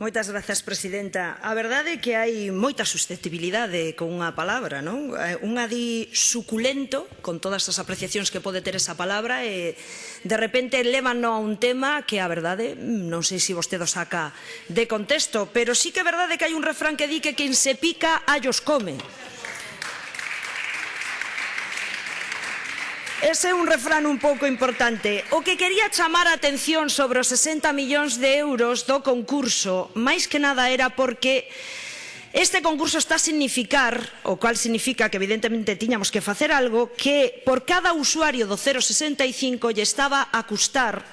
Moitas grazas, presidenta. A verdade é que hai moita susceptibilidade con unha palabra, non? Unha di suculento, con todas as apreciacións que pode ter esa palabra, e de repente lévanno a un tema que a verdade, non sei se vostede o saca de contexto, pero sí que é verdade que hai un refrán que di que quen se pica allos come. Ese é un refrán un pouco importante. O que quería chamar a atención sobre os 60 millóns de euros do concurso, máis que nada era porque este concurso está a significar, o cual significa que evidentemente tiñamos que facer algo, que por cada usuario do 0,65 lle estaba a custar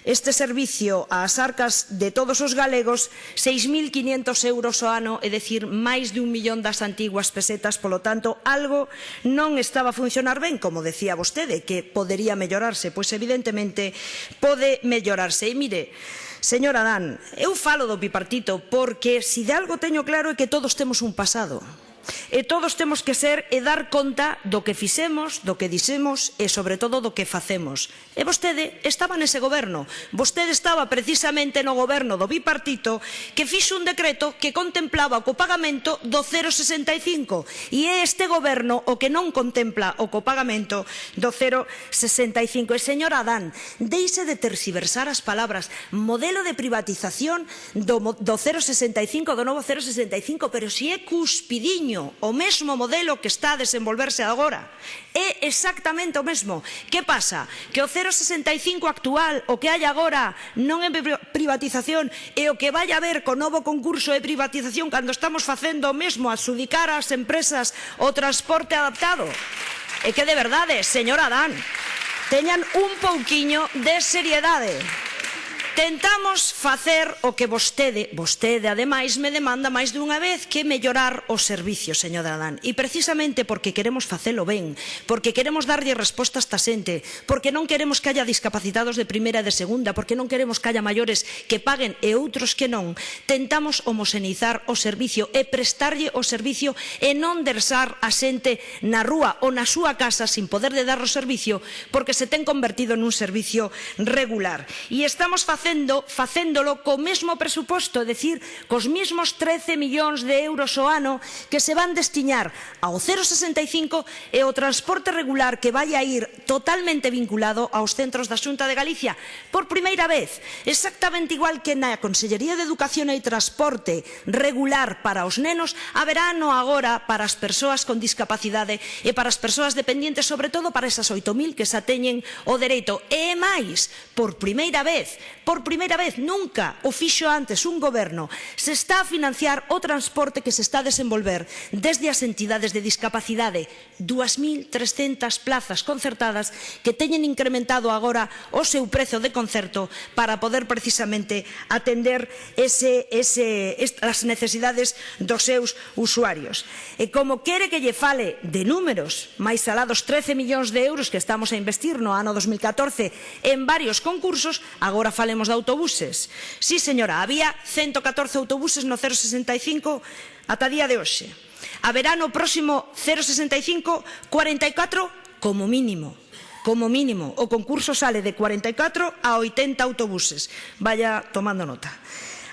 este servicio ás arcas de todos os galegos 6.500 euros ao ano, é dicir, máis de 1 millón das antiguas pesetas. Polo tanto, algo non estaba a funcionar ben, como decía vostede, que podería mellorarse. Pois evidentemente pode mellorarse. E mire, señor Adán, eu falo do bipartito porque se de algo teño claro é que todos temos un pasado. E todos temos que ser e dar conta do que fixemos, do que dixemos e, sobre todo, do que facemos. E vostede estaba nese goberno. Vostede estaba precisamente no goberno do bipartito que fixo un decreto que contemplaba o copagamento do 0,65. E é este goberno o que non contempla o copagamento do 0,65. E, señor Adán, deixe de terxiversar as palabras. Modelo de privatización do 0,65, do novo 0,65, pero si é cuspidiño o mesmo modelo que está a desenvolverse agora. É exactamente o mesmo. Que pasa? Que o 0,65 actual, o que hai agora, non é privatización, e o que vai haber co novo concurso é privatización cando estamos facendo o mesmo, adxudicar ás empresas o transporte adaptado. É que de verdade, señor Adán, teñan un pouquiño de seriedade. Tentamos facer o que vostede ademais me demanda máis dunha vez, que mellorar os servicios, señor Adán. E precisamente porque queremos facelo ben, porque queremos darlle resposta a esta xente, porque non queremos que haya discapacitados de primeira e de segunda, porque non queremos que haya maiores que paguen e outros que non, tentamos homoxeneizar o servicio e prestarlle o servicio e non deixar a xente na rúa ou na súa casa sin poder de dar o servicio porque se ten convertido nun servicio regular. E estamos facéndolo co mesmo presuposto, é dicir, cos mesmos 13 millóns de euros ao ano que se van destinar ao 0,65 e ao transporte regular, que vai a ir totalmente vinculado aos centros da Xunta de Galicia. Por primeira vez, exactamente igual que na Consellería de Educación e Transporte regular para os nenos, haberá no agora para as persoas con discapacidade e para as persoas dependientes, sobre todo para esas 8.000 que xa teñen o dereito. E máis, por primeira vez, nunca o fixo antes un goberno, se está a financiar o transporte que se está a desenvolver desde as entidades de discapacidade. 2.300 plazas concertadas que teñen incrementado agora o seu prezo de concerto para poder precisamente atender as necesidades dos seus usuarios. E como quere que lle fale de números, máis alá dos 13 millóns de euros que estamos a investir no ano 2014 en varios concursos, agora falemos de autobuses. Sí, señora, había 114 autobuses no 0,65 ata día de hoxe. Haberá no próximo 0,65 44 como mínimo. Como mínimo, o concurso sale de 44 a 80 autobuses. Vaya tomando nota.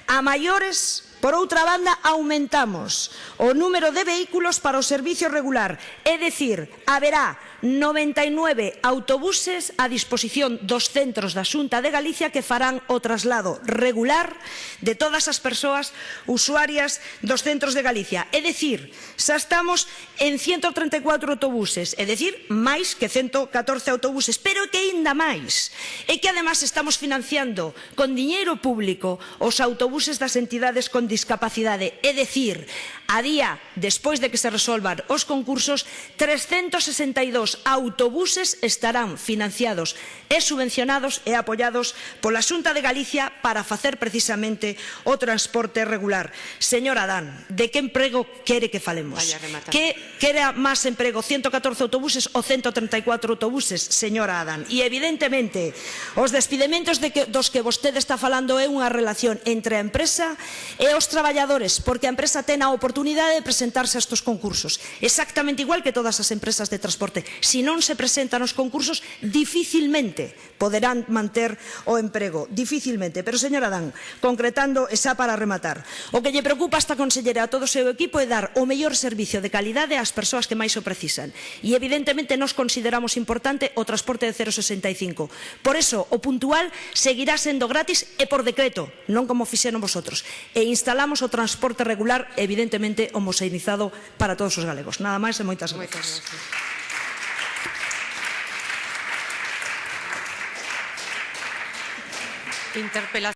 A maiores, por outra banda, aumentamos o número de vehículos para o servicio regular. É dicir, haberá 99 autobuses a disposición dos centros da Xunta de Galicia que farán o traslado regular de todas as persoas usuarias dos centros de Galicia. É dicir, xa estamos en 134 autobuses, é dicir, máis que 114 autobuses, pero que ainda máis. É que además estamos financiando con diñeiro público os autobuses das entidades con discapacidade. É dicir, a día, despois de que se resolvan os concursos, 362 autobuses estarán financiados e subvencionados e apoiados pola Xunta de Galicia para facer precisamente o transporte regular. Señor Adán, de que emprego quere que falemos? Que quere máis emprego, 114 autobuses ou 134 autobuses, señora Adán? E evidentemente os despidementos dos que vostede está falando é unha relación entre a empresa e os traballadores, porque a empresa ten a oportunidade de presentarse a estes concursos, exactamente igual que todas as empresas de transporte. se non se presentan os concursos, dificilmente poderán manter o emprego, dificilmente. Pero, señora Adán, concretando e xa para rematar, o que lle preocupa a esta consellera e a todo o seu equipo é dar o mellor servicio de calidade ás persoas que máis o precisan. E, evidentemente, nós consideramos importante o transporte de 0,65. Por eso, o puntual seguirá sendo gratis e por decreto, non como fixeron vosotros. E instalamos o transporte regular, evidentemente, homoxeneizado para todos os galegos. Nada máis e moitas grazas.